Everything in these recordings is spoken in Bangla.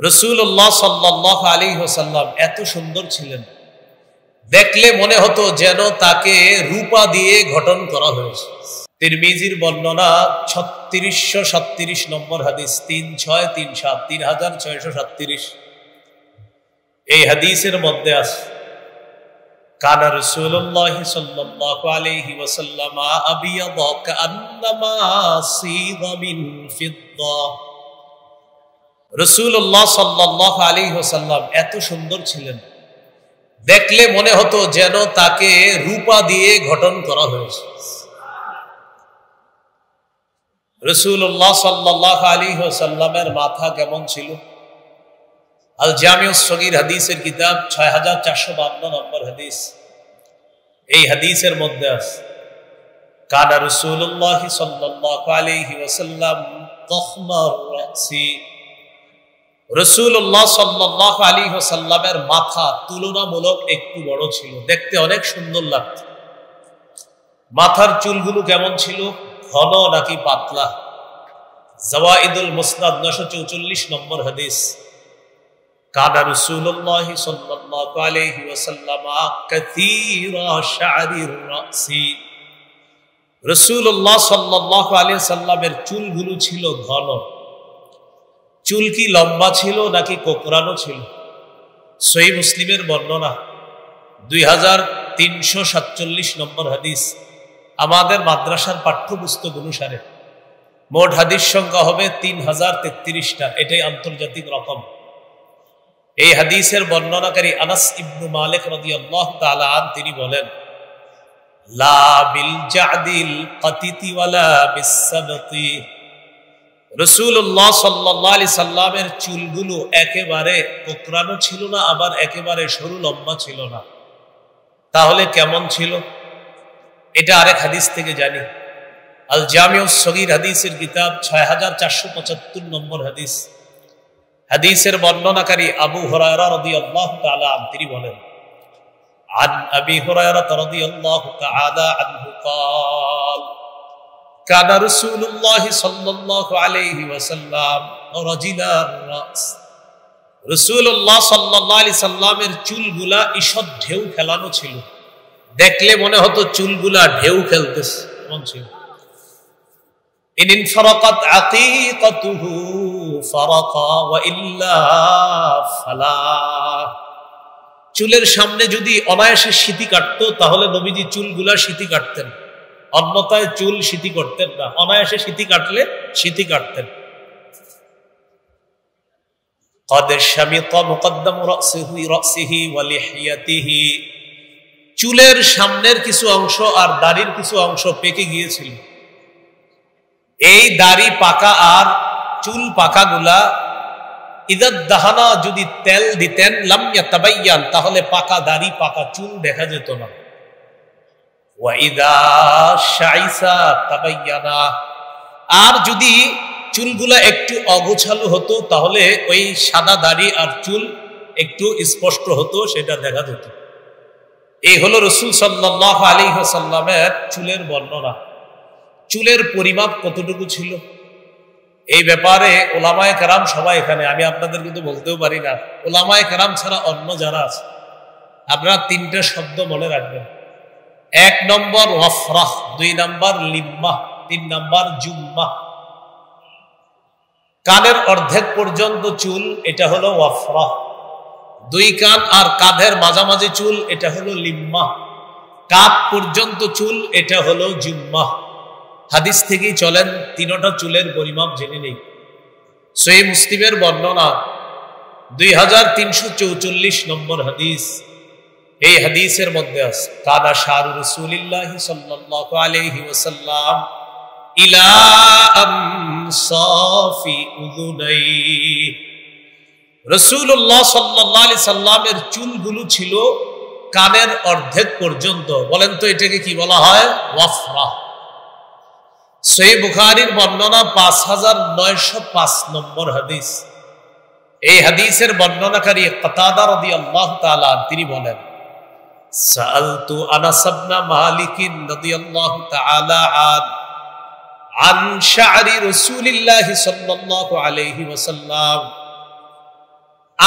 রাসূলুল্লাহ সাল্লাল্লাহু আলাইহি ওয়াসাল্লাম এত সুন্দর ছিলেন, দেখলে মনে হতো যেন তাকে রূপা দিয়ে গঠন করা হয়েছে। তিরমিজির বর্ণনা 3637 নম্বর হাদিস, 3637 3637। এই হাদিসের মধ্যে আছে কানা রাসূলুল্লাহ সাল্লাল্লাহু আলাইহি ওয়াসাল্লাম আবিয়াদা কান্নামা সিগা মিন ফিদ্দা। রাসূলুল্লাহ সাল্লাল্লাহু আলাইহি ওয়াসাল্লাম এত সুন্দর ছিলেন, দেখলে মনে হতো যেন তাকে রূপা দিয়ে গঠন করা হয়েছে। রাসূলুল্লাহ সাল্লাল্লাহু আলাইহি ওয়াসাল্লামের মাথা কেমন ছিল? আল জামিউস সগীর হাদিসের কিতাব 6452 নম্বর হাদিস। এই হাদিসের মধ্যে আছে কানা রাসূলুল্লাহ সাল্লাল্লাহু আলাইহি ওয়াসাল্লাম তাখমার রাসি। রাসূলুল্লাহ সাল্লাল্লাহু আলাইহি ওয়াসাল্লামের মাথা তুলনামূলক একটু বড় ছিল, দেখতে অনেক সুন্দর লাগত। মাথার চুলগুলো কেমন ছিল? ঘন নাকি পাতলা? জাওয়াইদুল মুসনাদ 944 নম্বর হাদিস। কানা রাসূলুল্লাহ সাল্লাল্লাহু আলাইহি ওয়াসাল্লাম কাসীরা শা'রির রাসি। রাসূলুল্লাহ সাল্লাল্লাহু আলাইহি ওয়াসাল্লামের চুলগুলো ছিল ঘন। চুল কি লম্বা ছিল নাকি কোকড়ানো ছিল? সহিহ মুসলিমের বর্ণনা 2347 নম্বর হাদিস। আমাদের মাদ্রাসার পাঠ্যপুস্তক অনুসারে মোট হাদিস সংখ্যা হবে 3033টা, এটাই আন্তর্জাতিক রকম। এই হাদিসের বর্ণনাকারী আনাস ইবনু মালিক রাদিয়াল্লাহু তাআলা আনহু তিনি বলেন, লা বিল জাদিল কাতিতি ওয়ালা বিসসাবতি। রাসূলুল্লাহ সাল্লাল্লাহু আলাইহি সাল্লামের চুলগুলো একেবারে কোকড়ানো ছিল না, আবার একেবারে সরু লম্বা ছিল না। তাহলে কেমন ছিল? এটা আরেক হাদিস থেকে জানি। আল জামিউস সগীর হাদিসের কিতাব 6475 নম্বর হাদিস। হাদিসের বর্ণনাকারী আবু হুরায়রা রাদিয়াল্লাহু তাআলা আনহু তিনি বলেন, আন আবি হুরায়রা রাদিয়াল্লাহু তাআলা আনহু قال কানা রাসূলুল্লাহ সাল্লাল্লাহু আলাইহি ওয়াসাল্লাম রাজিলার রাস। রাসূলুল্লাহ সাল্লাল্লাহু আলাইহি সাল্লামের চুলগুলা ঈষৎ ঢেউ খেলানো ছিল, দেখলে মনে হতো চুলগুলা ঢেউ খেলতেছে এমন ছিল। ইন ফারাকাত আকিকাতুহু ফারাকা ওয়া ইল্লা ফালা। চুলের সামনে যদি অনায়াসে সিঁথি কাটতো তাহলে নবীজি চুলগুলা সিঁথি কাটতেন, অন্যথায় চুল সিঁথি করতেন না। অনায়াসে সিঁথি কাটলে সিঁথি কাটতেন। قد شمط مقدم رأسه ولحيته। চুলের সামনের কিছু অংশ আর দাড়ির কিছু অংশ পেকে গিয়েছিল। এই দাড়ি পাকা আর চুল পাকাগুলা ইদাদ দাহানা যদি তেল দিতেন লাম ইয়াতাবায়ান, তাহলে পাকা দাড়ি পাকা চুল দেখা যেত না। ওয়া ইদা শাইসা তাবায়ানা, আর যদি চুলগুলা একটু অগোছালো হতো তাহলে ওই সাদা দাড়ি আর চুল একটু স্পষ্ট হতো, সেটা দেখা যেত। এই হলো রাসূল সাল্লাল্লাহু আলাইহি ওয়াসাল্লামের চুলের বর্ণনা। চুলের পরিমাপ কতটুকু ছিল এই ব্যাপারে ওলামায়ে কেরাম সবাই এখানে, আমি আপনাদের কিন্তু বলতেও পারি না। ওলামায়ে কেরাম ছাড়া অন্য যারা আছে আপনারা 3টা শব্দ মনে রাখবেন। 1 নম্বর ওয়াফরাহ, 2 নম্বর লিম্মাহ, 3 নম্বর জুম্মাহ। কানের অর্ধেক পর্যন্ত চুল, এটা হলো ওয়াফরাহ। 2 কান আর কাঁধের মাঝামাঝি চুল, এটা হলো লিম্মাহ। কাঁধ পর্যন্ত চুল, এটা হলো জুম্মাহ। হাদিস থেকেই চলেন 3টা চুলের পরিমাপ জেনে নেই। সহিহ মুসলিমের বর্ণনা 2344 নম্বর হাদিস। এই হাদিসের মধ্যে আছে কানা শারু রাসূলিল্লাহি সাল্লাল্লাহু আলাইহি ওয়াসাল্লাম ইলা আমসাফি উযুনাই। রাসূলুল্লাহ সাল্লাল্লাহু আলাইহি সাল্লামের চুলগুলো ছিল কানের অর্ধেক পর্যন্ত। বলেন তো এটাকে কি বলা হয়? ওয়াফরাহ। সহিহ বুখারীর বর্ণনা 5905 নম্বর হাদিস। এই হাদিসের বর্ণনাকারী কাতাদা রাদিয়াল্লাহু তাআলা তিনি বলেন, সাআলতু আনাস ইবনে মালিক রাদিয়াল্লাহু তাআলা আন শা'রি রাসূলিল্লাহ সাল্লাল্লাহু আলাইহি ওয়াসাল্লাম।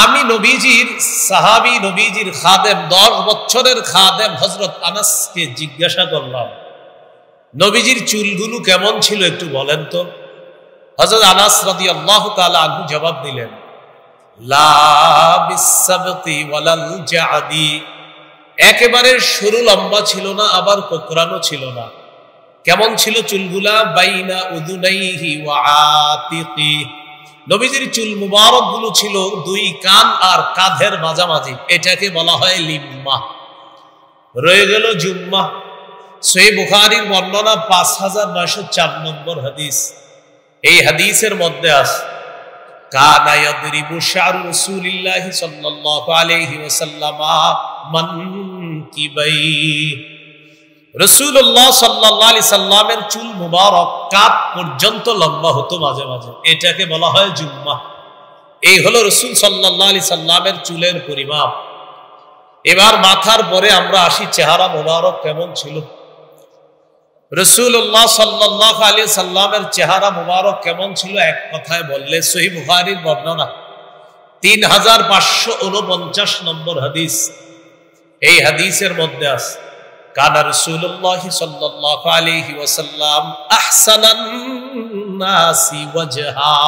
আমি নবীজির সাহাবী, নবীজির খাদেম, 10 বছরের খাদেম হযরত আনাসকে জিজ্ঞাসা করলাম, নবীজির চুলগুলো কেমন ছিল একটু বলেন তো। হযরত আনাস রাদিয়াল্লাহু তাআলা আনহু জবাব দিলেন, লা বিসাবতি ওয়ালাল জাদি, একেবারে সরু লম্বা ছিল না, আবার কোকড়ানো ছিল না। কেমন ছিল চুলগুলা? বাইনা উযুনাইহি ওয়া আতিকি, নবীজির চুল মুবারক গুলো ছিল 2 কান আর কাঁধের মাঝামাঝি, এটাকে বলা হয় লিম্মা। রয়ে গেল জুম্মা। সহিহ বুখারীর বর্ণনা 5904 নম্বর হাদিস। এই হাদিসের মধ্যে আছে, কানা ইয়াদরিবু শা'রু রাসূলিল্লাহি সাল্লাল্লাহু আলাইহি ওয়াসাল্লাম মানকিবাই, রাসূলুল্লাহ সাল্লাল্লাহু আলাইহি সাল্লামের চুল মুবারক কাঁধ পর্যন্ত লম্বা হতো মাঝে মাঝে, এটাকে বলা হয় জুম্মা। এই হলো রাসূল সাল্লাল্লাহু আলাইহি সাল্লামের চুলের পরিমাপ। এবার মাথার পরে আমরা আসি, চেহারা মুবারক কেমন ছিল। রাসূলুল্লাহ সাল্লাল্লাহু আলাইহি সাল্লামের চেহারা মুবারক কেমন ছিল এক কথায় বললে, সহিহ বুখারীর বর্ণনা 3549 নম্বর হাদিস। এই হাদিসের মধ্যে আছে, কানা রাসূলুল্লাহ সাল্লাল্লাহু আলাইহি ওয়াসাল্লাম আহসানান নাসি ওয়াজহা,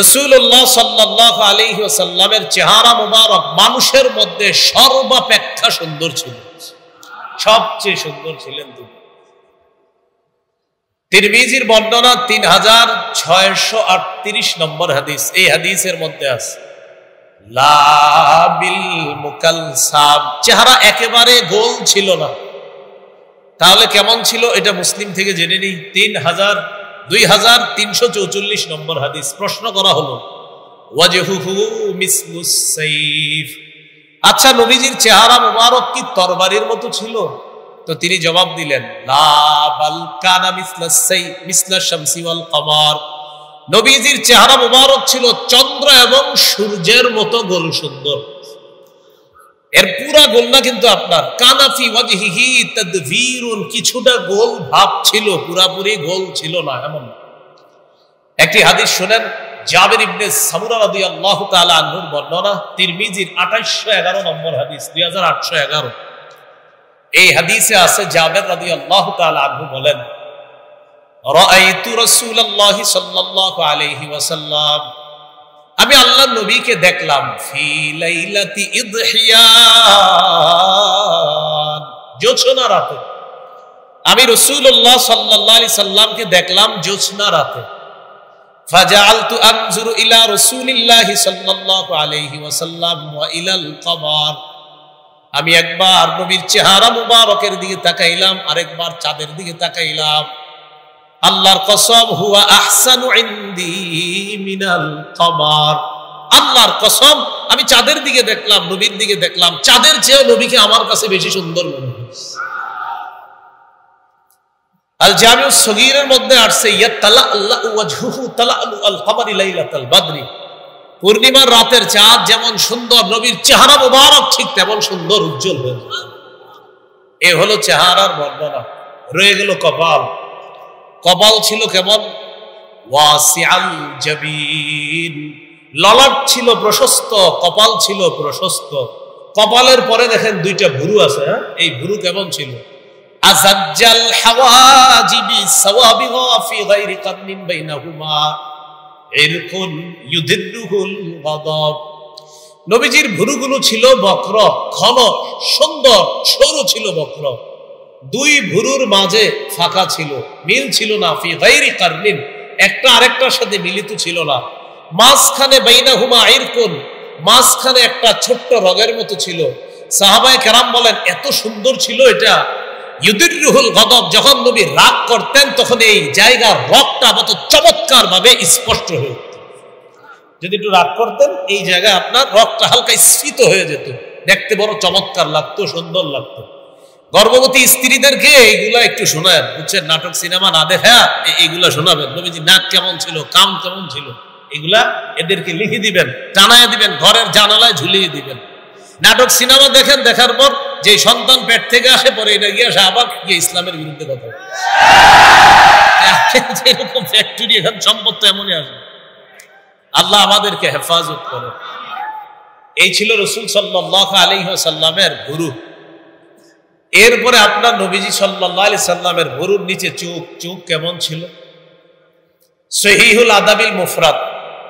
রাসূলুল্লাহ সাল্লাল্লাহু আলাইহি ওয়াসাল্লামের চেহারা মুবারক মানুষের মধ্যে সর্বাপেক্ষা সুন্দর ছিল, সবচেয়ে সুন্দর ছিলেন তিনি। তিরমিজির বর্ণনা 3638 নম্বর হাদিস। এই হাদিসের মধ্যে আছে, লা বিল মুকালসাম, চেহারা একেবারে গোল ছিল না। তাহলে কেমন ছিল এটা মুসলিম থেকে জেনে নিই। 2344 নম্বর হাদিস। প্রশ্ন করা হলো, ওয়াজহুহু মিসলুস সাইফ, আচ্ছা নবীজির চেহারা মুবারক কি তরবারির মতো ছিল? তো তিনি জবাব দিলেন, লা বাল কানা মিসলাস সাইফ মিসলাশ শামসি ওয়াল কমার, নবীজির চেহারা মুবারক ছিল চন্দ্র এবং সূর্যের মতো গোল সুন্দর। এর পুরা গোল না কিন্তু আপনার, কানাফি ওয়াজহিহি তাদভিরুন, কিছুটা গোল ভাব ছিল, পুরাপুরি গোল ছিল না এমন। একটি হাদিস শুনেন, জাবির ইবনে সামুরা রাদিয়াল্লাহু তাআলা আনহুর বর্ণনা, তিরমিজির 2811 নম্বর হাদিস, 2811। এই হাদিসে আছে, জাবির রাদিয়াল্লাহু তাআলা আনহু বলেন, রাআইতু রাসূলুল্লাহি সাল্লাল্লাহু আলাইহি ওয়াসাল্লাম, আমি আল্লাহর নবীকে দেখলাম, ফি লাইলাতি ইদহিয়ান, জোছনা রাতে। আমি রাসূলুল্লাহ সাল্লাল্লাহু আলাইহি সাল্লামকে দেখলাম জোছনা রাতে। ফাজাআলতু আনজুরু ইলা রাসূলিল্লাহি সাল্লাল্লাহু আলাইহি ওয়াসাল্লাম ওয়া ইলাল কমার, আমি একবার নবীর চেহারা মুবারকের দিকে তাকাইলাম, আরেকবার চাঁদের দিকে তাকাইলাম। আল্লাহর কসম, হুয়া আহসানু ইনদি মিনাল কমার, আল্লাহর কসম আমি চাঁদের দিকে দেখলাম, নবীর দিকে দেখলাম, চাঁদের চেয়ে নবীকে আমার কাছে বেশি সুন্দর মনে হয়েছে। আল জামিউস সগীরের মধ্যে আসছে, ইয়াতালাল্লাহু ওয়াজহুহু তালাআলু আল কমারি লাইলাতাল বদরি, পূর্ণিমার রাতের চাঁদ যেমন সুন্দর, নবীর চেহারা মুবারক ঠিক তেমন সুন্দর উজ্জ্বল হয়েছে। এ হলো চেহারার বর্ণনা। রয়ে গেল কপাল। কপাল ছিল কেমন? ওয়াসিআল জাবিন, ললাট ছিল প্রশস্ত, কপাল ছিল প্রশস্ত। কপালের পরে দেখেন 2টা ভুরু আছে। এই ভুরু কেমন ছিল? আযাজ্জাল হাওয়াজিবি সাওয়াবিগা ফি গায়রি কারনিন বাইনাহুমা ইরকুন ইউদিরুহুল গাদাব, নবীজির ভুরুগুলো ছিল বক্র, ঘন, সুন্দর, সরু ছিল বক্র। 2 ভুরুর মাঝে ফাঁকা ছিল, মিল ছিল না। ফি গায়রি কারনিন, একটা আরেকটার সাথে মিলিত ছিল না। মাঝখানে বাইনাহুমা ইরকুন, মাঝখানে একটা ছোট্ট রগের মতো ছিল। সাহাবায়ে কেরাম বলেন এত সুন্দর ছিল এটা। ইউদিরুহুল গাদাব, যখন নবী রাগ করতেন তখন এই জায়গার রগটা কত চমৎকার ভাবে স্পষ্ট হয়ে উঠত। যদি একটু রাগ করতেন এই জায়গায় আপনার রগটা হালকা স্ফীত হয়ে যেত, দেখতে বড় চমৎকার লাগতো, সুন্দর লাগতো। গর্ভবতী স্ত্রীদেরকে এইগুলা একটু শোনায়, বুঝছেন, নাটক সিনেমা না দেখা এইগুলা শোনাবেন। নবীজি নাক কেমন ছিল, কাম কেমন ছিল, এগুলা এদেরকে লিখে দিবেন, টানায় দিবেন, ঘরের জানালায় ঝুলিয়ে দিবেন। নাটক সিনেমা দেখেন, দেখার পর যে সন্তান পেট থেকে আসে পরে এটা গিয়ে আসে আবার গিয়ে ইসলামের বিরুদ্ধে কথা বলে। এরকম ফ্যাক্টরি এখন সম্পদ তো এমনই আসে। আল্লাহ আমাদেরকে হেফাজত করে। এই ছিল রাসূল সাল্লাল্লাহু আলাইহি ওয়াসাল্লামের ভুরু। এরপরে আপনার নবীজি সাল্লাল্লাহু আলাইহি সাল্লামের ভুরুর নিচে চোখ, চোখ কেমন ছিল? সহিহুল আদাবিল মুফরাদ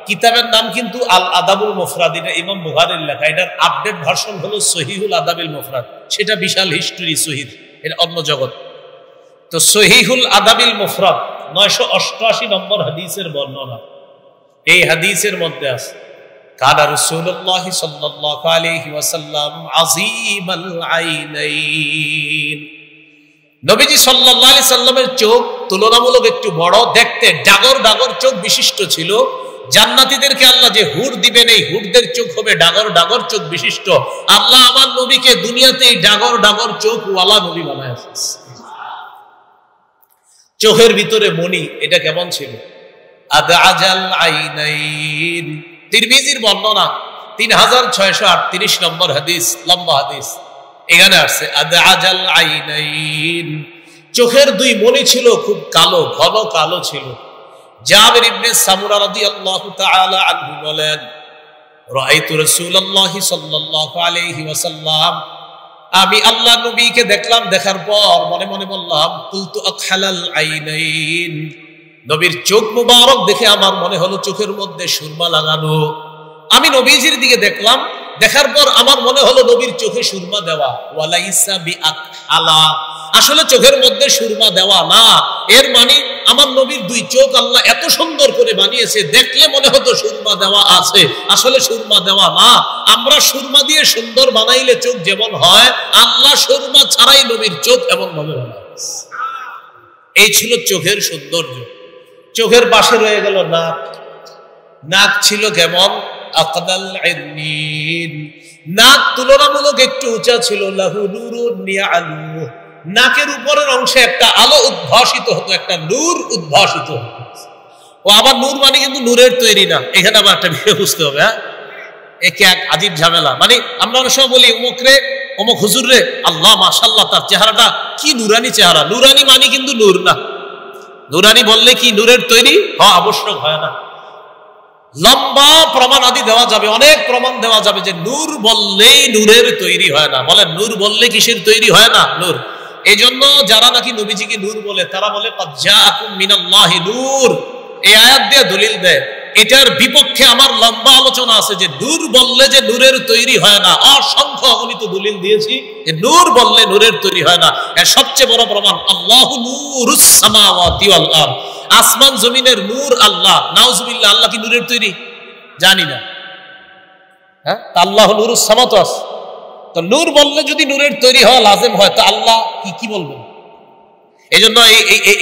কিতাবের নাম কিন্তু আল আদাবুল মুফরাদ, এটা ইমাম বুখারীর লেখা। এটার আপডেট ভার্সন হলো সহিহুল আদাবিল মুফরাদ, সেটা বিশাল হিস্টরি সহিহ, এটা অন্য জগৎ। তো সহিহুল আদাবিল মুফরাদ 988 নম্বর হাদিসের বর্ণনা। এই হাদিসের মধ্যে আছে কানা রাসূলুল্লাহ সাল্লাল্লাহু আলাইহি ওয়াসাল্লাম আযীমাল আইনাইন, নবীজি সাল্লাল্লাহু আলাইহি সাল্লামের চোখ তুলনামূলক একটু বড়, দেখতে ডাগর ডাগর চোখ বিশিষ্ট ছিল। জান্নাতীদেরকে আল্লাহ যে হুর দিবেন, এই হুরদের চোখ হবে ডাগর ডাগর চোখ বিশিষ্ট। আল্লাহ আমার নবীকে দুনিয়াতে এই ডাগর ডাগর চোখ ওয়ালা নবী বানায়। চোখের ভিতরে মণি, এটা কেমন ছিল? আদআজাল আইনাইন, তিরমিজির বর্ণনা 3638 নম্বর হাদিস, লম্বা হাদিস। এখানে আছে আদআজাল আইনাইন, চোখের দুই মণি ছিল খুব কালো, ঘন কালো ছিল। জাবির ইবনে সামুরা রাদিয়াল্লাহু তাআলা আনহু বলেন, রাআইতু রাসূলুল্লাহ সাল্লাল্লাহু আলাইহি ওয়াসাল্লাম, আমি আল্লাহ নবীকে দেখলাম, দেখার পর মনে মনে বললাম, কুলতু আকহালাল আইনাইন, নবীর চোখ মুবারক দেখে আমার মনে হলো চোখের মধ্যে সুরমা লাগানো। আমি নবীজির দিকে দেখলাম, দেখার পর আমার মনে হলো নবীর চোখে সুরমা দেওয়া। ওয়ালাইসা বিআকহালা, আসলে চোখের মধ্যে সুরমা দেওয়া না। এর মানে আমার নবীর দুই চোখ আল্লাহ এত সুন্দর করে বানিয়েছে, দেখলে মনে হতো সুরমা দেওয়া আছে, আসলে সুরমা দেওয়া না। আমরা সুরমা দিয়ে সুন্দর বানাইলে চোখ যেমন হয়, আল্লাহ সুরমা ছাড়াই নবীর চোখ এমন ভাবে বানাইছে। এই ছিল চোখের সৌন্দর্য। চোখের পাশে রয়ে গেল নাক। নাক ছিল কেমন? আকদাল আইনিন, নাক তুলনামূলক একটু উঁচা ছিল। লাহু নূরুন ইয়ালু, নাকের উপরের অংশে একটা আলো উদ্ভাসিত হতো, একটা নূর উদ্ভাসিত হতো। ও আবার নূর মানে কিন্তু নূরের তৈরি না, এখানে আবার একটা বিষয় বুঝতে হবে। হ্যাঁ, একে এক আজীব ঝামেলা। মানে আমরা অনেক সময় বলি অমুক রে, অমুক হুজুর রে, আল্লাহ মাশাআল্লাহ তার চেহারাটা কি নুরানি চেহারা। নুরানি মানে কিন্তু নূর না। নুরানি বললে কি নূরের তৈরি? হ্যাঁ, আবশ্যক হয় না। লম্বা প্রমাণ আদি দেওয়া যাবে, অনেক প্রমাণ দেওয়া যাবে যে নূর বললেই নূরের তৈরি হয় না। বলেন, নূর বললে কিসের তৈরি হয় না? নূর। এই জন্য যারা নাকি নবীজিকে নূর বলে, তারা বলে ক্বাদ জাআকুম মিনাল্লাহি নূর, এই আয়াত দিয়ে দলিল দেয়। এটার বিপক্ষে আমার লম্বা আলোচনা আছে যে নূর বললে যে নূরের তৈরি হয় না। অসংখ্য অগণিত দলিল দিয়েছি যে নূর বললে নূরের তৈরি হয় না। এর সবচেয়ে বড় প্রমাণ আল্লাহু নূরুস সামাওয়াতি ওয়াল আরদ, আসমান জমিনের নূর আল্লাহ। নাউজুবিল্লাহ, আল্লাহ কি নূরের তৈরি? জানি না। হ্যাঁ, আল্লাহু নূরুস সামাওয়াতি ওয়াল আরদ, তো নূর বললে যদি নূরের তৈরি হওয়া লাজেম হয়, তো আল্লাহ কি বলবেন? এই জন্য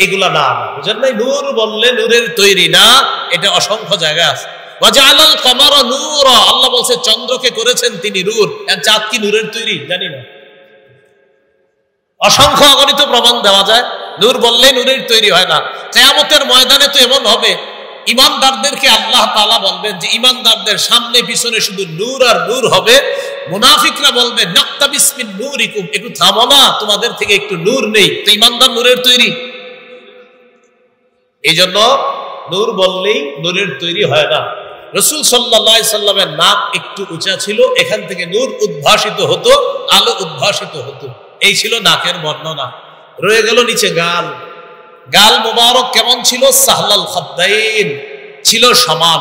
এগুলা না, বুঝেন নাই? নূর বললে নূরের তৈরি না, এটা অসংখ্য জায়গায় আছে। ওয়াজআলাল কামারা নূরা, আল্লাহ বলছে চন্দ্রকে করেছেন তিনি নূর। চাঁদ কি নূরের তৈরি? জানি না। অসংখ্য অগণিত প্রমাণ দেওয়া যায় নূর বললে নূরের তৈরি হয় না। কিয়ামতের ময়দানে তো এমন হবে, ইমানদারদেরকে আল্লাহ তাআলা বলবেন যে ইমানদারদের সামনে পিছনে শুধু নূর আর নূর হবে। মুনাফিকরা বলবে নাক্তাবিস মিন নূরিকুম, একটু থামো না, তোমাদের থেকে একটু নূর নেই। তো ইমানদার নূরের তৈরি। এই জন্য নূর বললেই নূরের তৈরি হয় না। রাসূল সাল্লাল্লাহু আলাইহি সাল্লামের নাক একটু উঁচা ছিল, এখান থেকে নূর উদ্ভাসিত হতো, আলো উদ্ভাসিত হতো। এই ছিল নাকের বর্ণনা। রয়ে গেল নিচে গাল। গাল মোবারক কেমন ছিল? সাহলাল খাদ্দাইন, ছিল সমান।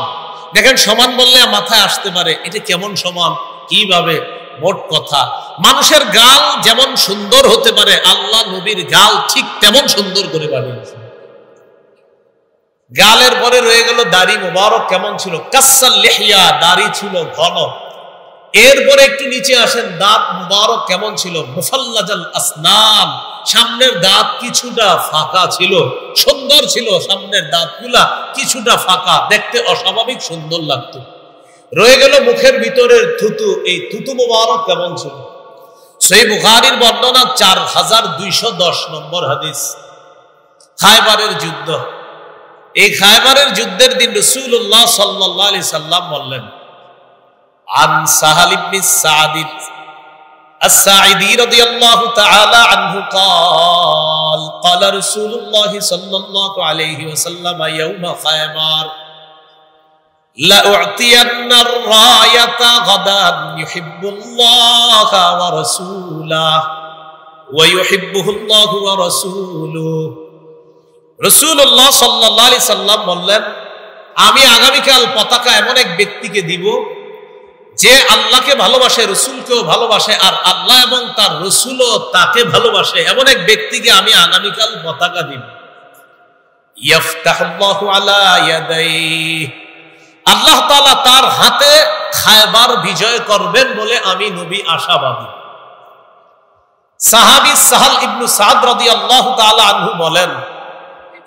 দেখেন, সমান বললে মাথায় আসতে পারে এটা কেমন সমান, কিভাবে? মোট কথা, মানুষের গাল যেমন সুন্দর হতে পারে, আল্লাহ নবীর গাল ঠিক তেমন সুন্দর করে বানিয়েছে। গালের পরে রয়ে গেল দাড়ি মোবারক কেমন ছিল? কাসাল লিহিয়া, দাড়ি ছিল ঘন। এরপরে একটু নিচে আসেন, দাঁত মুবারক কেমন ছিল? মুফাল্লাজাল আসনান, সামনের দাঁত কিছুটা ফাঁকা ছিল, সুন্দর ছিল সামনের দাঁতগুলা, কিছুটা ফাঁকা, দেখতে অস্বাভাবিক সুন্দর লাগতো। রয়ে গেল মুখের ভিতরের থুতু, এই থুতু মুবারক কেমন ছিল? সহিহ বুখারীর বর্ণনা 4210 নম্বর হাদিস। খায়বারের যুদ্ধ, এই খায়বারের যুদ্ধের দিন রাসূলুল্লাহ সাল্লাল্লাহু আলাইহি সাল্লাম বললেন, আন সাহাল ইবনে সাদ আস-সাঈদী রাদিয়াল্লাহু তাআলা আনহু قال قال رسول الله صلى الله عليه وسلم يوم خيبر লাউ'তিয়ান্না আর-রায়াতা গাদান ইউহিব্বুল্লাহা ওয়া রাসূলাহু ওয়া ইউহিব্বুহুল্লাহু ওয়া রাসূলুহু। রাসূলুল্লাহ সাল্লাল্লাহু আলাইহি সাল্লাম বললেন, আমি আগামীকাল পতাকা এমন এক ব্যক্তিকে দিব যে আল্লাহকে ভালোবাসে, রসুলকেও ভালোবাসে, আর আল্লাহ এবং তার রসুলও তাকে ভালোবাসে, এমন এক ব্যক্তিকে আমি আগামীকাল পতাকা দিব। ইয়াফতাহুল্লাহু আলা ইয়াদাইহি, আল্লাহ তাআলা তার হাতে খায়বার বিজয় করবেন বলে আমি নবী আশাবাদী। সাহাবী সাহাল ইবনে সাদ রাদিয়াল্লাহু তাআলা আনহু বলেন,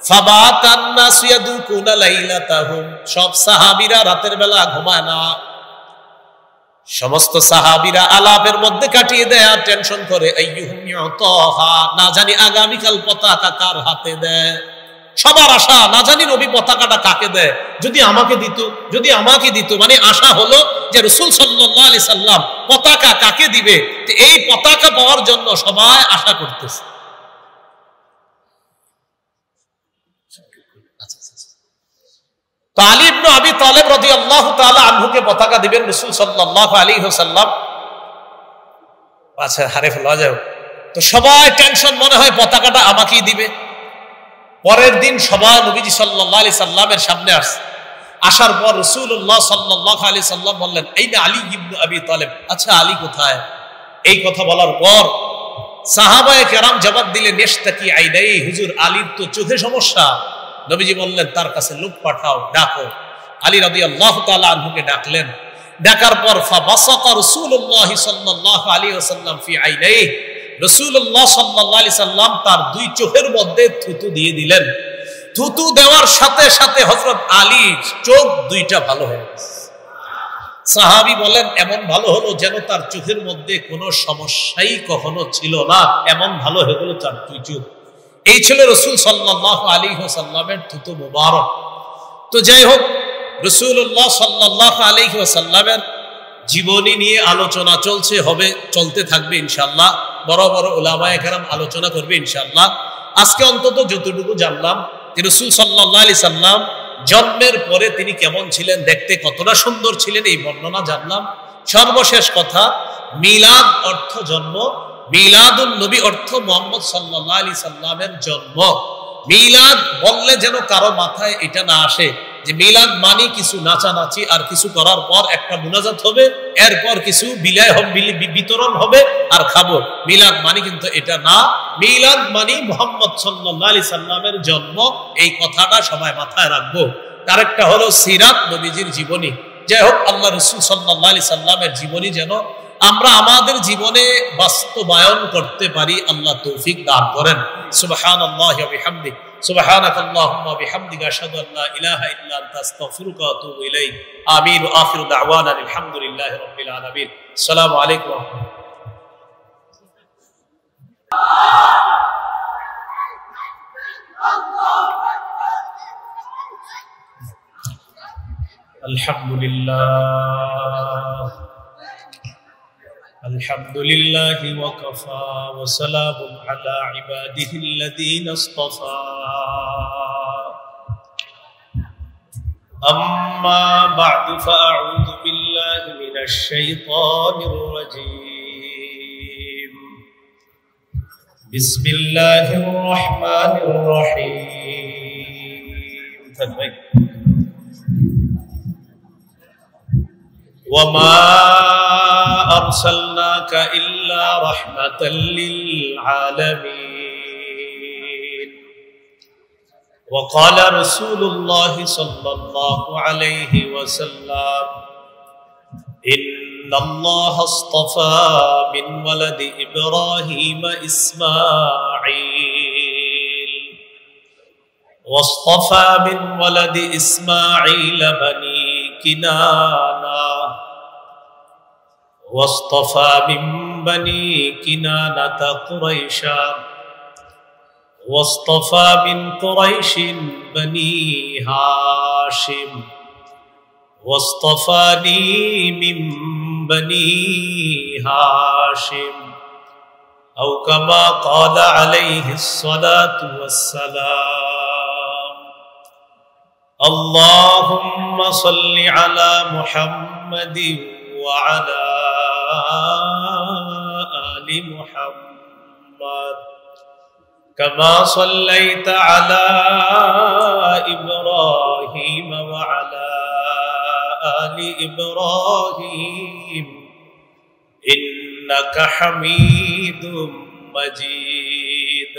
ফাবাতান নাসু ইয়াদুকুনা লাইলাতাহুম, সব সাহাবীরা রাতের বেলা ঘুমায় না, সমস্ত সাহাবীরা আলাপের মধ্যে কাটিয়ে দেয় আর টেনশন করে, আইয়ুহুম ইউতাহা, না জানি আগামীকাল পতাকা কার হাতে দেয়। সবার আশা, না জানি নবী পতাকাটা কাকে দেয়, যদি আমাকে দিত, যদি আমাকে দিত, মানে আশা হলো যে রাসূল সাল্লাল্লাহু আলাইহি সাল্লাম পতাকা কাকে দিবে, তো এই পতাকা পাওয়ার জন্য সবাই আশা করতেছে। তো আলী ইবনে আবি তালেব রাদিয়াল্লাহু তাআলা আনহুকে পতাকা দিবেন রাসূল সাল্লাল্লাহু আলাইহি ওয়াসাল্লাম। আচ্ছা, হারে ফেলা যাও, তো সবাই টেনশন, মনে হয় পতাকাটা আমাকেই দিবে। পরের দিন সবাই নবীজি সাল্লাল্লাহু আলাইহি সাল্লামের সামনে আসছে। আসার পর রাসূলুল্লাহ সাল্লাল্লাহু আলাইহি সাল্লাম বললেন, আইনা আলী ইবনে আবি তালেব, আচ্ছা আলী কোথায়? এই কথা বলার পর সাহাবায়ে কেরাম জবাব দিলেন, নিশতাকি আইনাই, হুজুর আলীর তো চোখে সমস্যা। নবীজি বললেন, তার কাছে লোক পাঠাও, ডাকো। আলী রাদিয়াল্লাহু তাআলা আনহুকে ডাকলেন। ডাকার পর ফাবাসাকা রাসূলুল্লাহ সাল্লাল্লাহু আলাইহি ওয়াসাল্লাম ফি আইনাইহি, রাসূলুল্লাহ সাল্লাল্লাহু আলাইহি সাল্লাম তার দুই চোখের মধ্যে থুতু দিয়ে দিলেন। থুতু দেওয়ার সাথে সাথে হযরত আলীর চোখ দুইটা ভালো হয়ে গেছে। সাহাবী বলেন, এমন ভালো হলো যেন তার চোখের মধ্যে কোনো সমস্যাই কখনো ছিল না, এমন ভালো হয়ে গেল তার দুই চোখ। এই ছিল রাসূল সাল্লাল্লাহু আলাইহি ওয়াসাল্লামের থুতু মুবারক। তো যাই হোক, রাসূলুল্লাহ সাল্লাল্লাহু আলাইহি ওয়াসাল্লামের জীবনী নিয়ে আলোচনা চলছে, হবে, চলতে থাকবে ইনশাআল্লাহ। বড় বড় উলামায়ে কেরাম আলোচনা করবে ইনশাআল্লাহ। আজকে অন্তত যতটুকু জানলাম যে রাসূল সাল্লাল্লাহু আলাইহি সাল্লাম জন্মের পরে তিনি কেমন ছিলেন, দেখতে কতটা সুন্দর ছিলেন, এই বর্ণনা জানলাম। সর্বশেষ কথা, মিলাদ অর্থ জন্ম, মিলাদুন নবী অর্থ মুহাম্মদ সাল্লাল্লাহু আলাইহি সাল্লামের জন্ম। মিলাদ বললে যেন কারো মাথায় এটা না আসে যে মিলাদ মানে কিছু নাচানাচি আর কিছু করার পর একটা মুনাজাত হবে, এরপর কিছু বিলাই হবে, বিতরণ হবে আর খাবো। মিলাদ মানে কিন্তু এটা না। মিলাদ মানে মুহাম্মদ সাল্লাল্লাহু আলাইহি সাল্লামের জন্ম, এই কথাটা সবাই মাথায় রাখবো। আরেকটা হলো সিরাত, নবীজির জীবনী। যাই হোক, আল্লাহ রাসূল সাল্লাল্লাহু আলাইহি সাল্লামের জীবনী যেন আমরা আমাদের জীবনে বাস্তবায়ন করতে পারি, আল্লাহ তৌফিক দান করেন। সুবহানাল্লাহি ওয়া বিহামদিহি, সুবহানাকাল্লাহুম্মা ওয়া বিহামদিকা আশহাদু আল লা ইলাহা ইল্লা আনতা আস্তাগফিরুকা ওয়া আতুবু ইলাইক। আমিন ওয়া আখিরু দাওয়ানা আলহামদুলিল্লাহি রাব্বিল আলামিন। আসসালামু আলাইকুম ওয়া রাহমাতুল্লাহ। আলহামদুলিল্লাহ, আলহামদুলিল্লাহি ওয়া কাফা ওয়া সালামুন আলা ইবাদিহিল্লাযীনা ইসতাফা। আম্মা বা'দু ফাআউযু বিল্লাহি মিনাশ শাইতানির রাজীম। বিসমিল্লাহির রাহমানির রহিম। وما أرسلناك إلا رحمة للعالمين. وقال رسول الله صلى الله عليه وسلم إن الله اصطفى من ولد إبراهيم إسماعيل واصطفى من ولد إسماعيل بني كنانة واصطفى من بني كنانة قريشا واصطفى من قريش بني هاشم واصطفاني من بني هاشم أو كما قال عليه الصلاة والسلام. اللهم صل على محمد وعلى آل محمد كما صليت على إبراهيم وعلى آل إبراهيم إنك حميد مجيد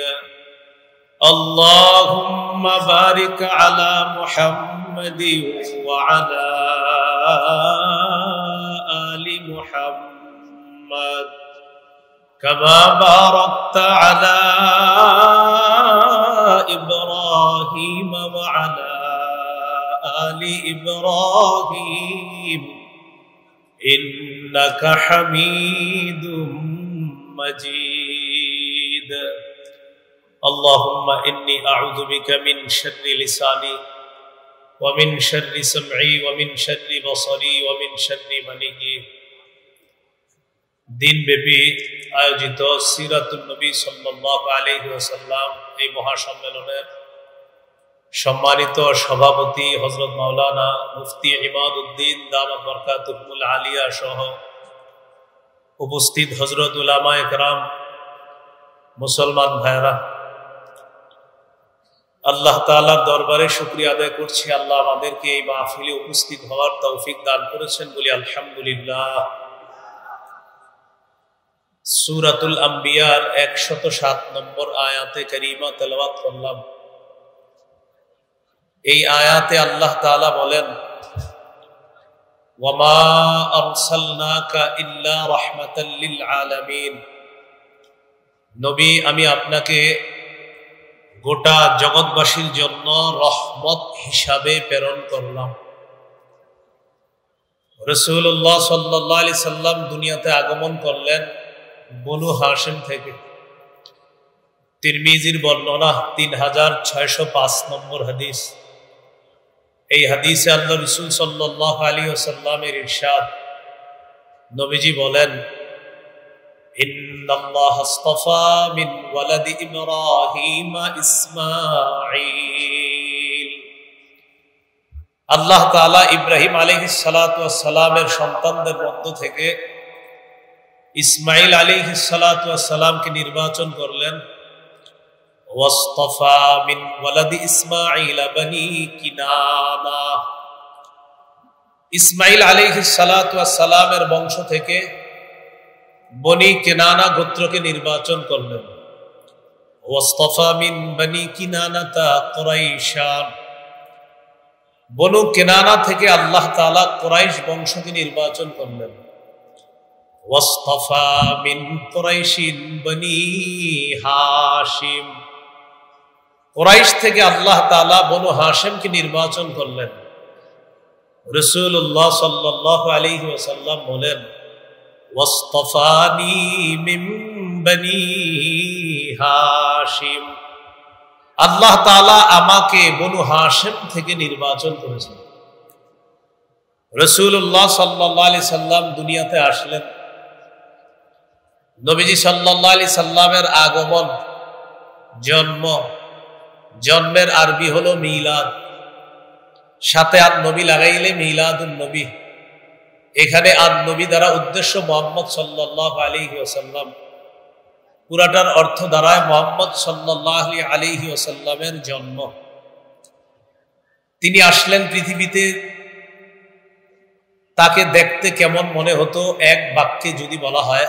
اللهم بارك على محمد وعلى آل محمد كما باركت على إبراهيم وعلى آل إبراهيم إنك حميد مجيد اللهم إني أعوذ بك من شر لساني ومن شر سمعي ومن شر بصري ومن شر مني দিন ব্যাপী আয়োজিত সিরাতুন নবী সাল্লাল্লাহু আলাইহি ওয়াসাল্লাম এই মহাসম্মেলনের সম্মানিত সভাপতি হযরত মাওলানা মুফতি ইমাদউদ্দিন দামাত বরকাতুহুল আলিয়া সহ উপস্থিত হযরত উলামায়ে কেরাম, মুসলমান ভাইরা, আল্লাহ তাআলার দরবারে শুকরিয়া আদায় করছি। আল্লাহ আমাদেরকে এই মাহফিলে উপস্থিত হওয়ার তৌফিক দান করেছেন, বলি আলহামদুলিল্লাহ। সূরাতুল আম্বিয়ার 107 নম্বর আয়াতে কারিমা তেলাওয়াত করলাম। এই আয়াতে আল্লাহ তাআলা বলেন, ওয়ামা আরসালনাকা ইল্লা রাহমাতাল লিল আলামিন, নবী আমি আপনাকে গোটা জগৎবাসীর জন্য রহমত হিসাবে প্রেরণ করলাম। রাসূলুল্লাহ সাল্লাল্লাহু আলাইহি সাল্লাম দুনিয়াতে আগমন করলেন বনু হাশিম থেকে। তিরমিজির বর্ণনা 3605 নম্বর হাদিস। এই হাদিসে আল্লাহ রাসূল সাল্লাল্লাহু আলাইহি ওয়াসাল্লামের ইরশাদ, নবীজি বলেন, ইন্নাল্লাহ আসতাফা মিন ওয়ালাদি ইব্রাহিম ইসমাঈল, আল্লাহ তাআলা ইব্রাহিম আলাইহিস সালাতু ওয়াস সালামের সন্তানদের মধ্য থেকে ইসমাঈল আলাইহিস সালাতু ওয়াস সালামকে নির্বাচন করলেন। ওয়াসতাফা মিন ওয়ালাদি ইসমাঈল বনি কিনানা, ইসমাঈল আলাইহিস সালাতু ওয়াস সালামের বংশ থেকে বনি কিনানা গোত্রকে নির্বাচন করলেন। ওয়াসতাফা মিন বনি কিনানাতা কুরাইশান, বনু কিনানা থেকে আল্লাহ তাআলা কুরাইশ বংশকে নির্বাচন করলেন। ওয়াসতাফা মিন কুরাইশিন বনি হাশিম, কুরাইশ থেকে আল্লাহ তাআলা বনু হাশিমকে নির্বাচন করলেন। রাসূলুল্লাহ সাল্লাল্লাহু আলাইহি ওয়াসাল্লাম বলেন, ওয়াসতাফানি মিন বনি হাশিম, আল্লাহ তাআলা আমাকে বনু হাশিম থেকে নির্বাচন করেছেন। রাসূলুল্লাহ সাল্লাল্লাহু আলাইহি সাল্লাম দুনিয়াতে আসলেন। নবীজি সাল্লাল্লাহু আলাইহি সাল্লামের আগমন, জন্মের আরবি হলো মিলাদ, সাথে আর নবী লাগাইলে মিলাদুন নবী। এখানে আর নবী দ্বারা উদ্দেশ্য মুহাম্মদ সাল্লাল্লাহু আলাইহি ওয়াসাল্লাম, পুরাটার অর্থ দাঁড়ায় মুহাম্মদ সাল্লাল্লাহু আলাইহি ওয়াসাল্লামের জন্ম। তিনি আসলেন পৃথিবীতে, তাকে দেখতে কেমন মনে হতো এক বাক্যে যদি বলা হয়,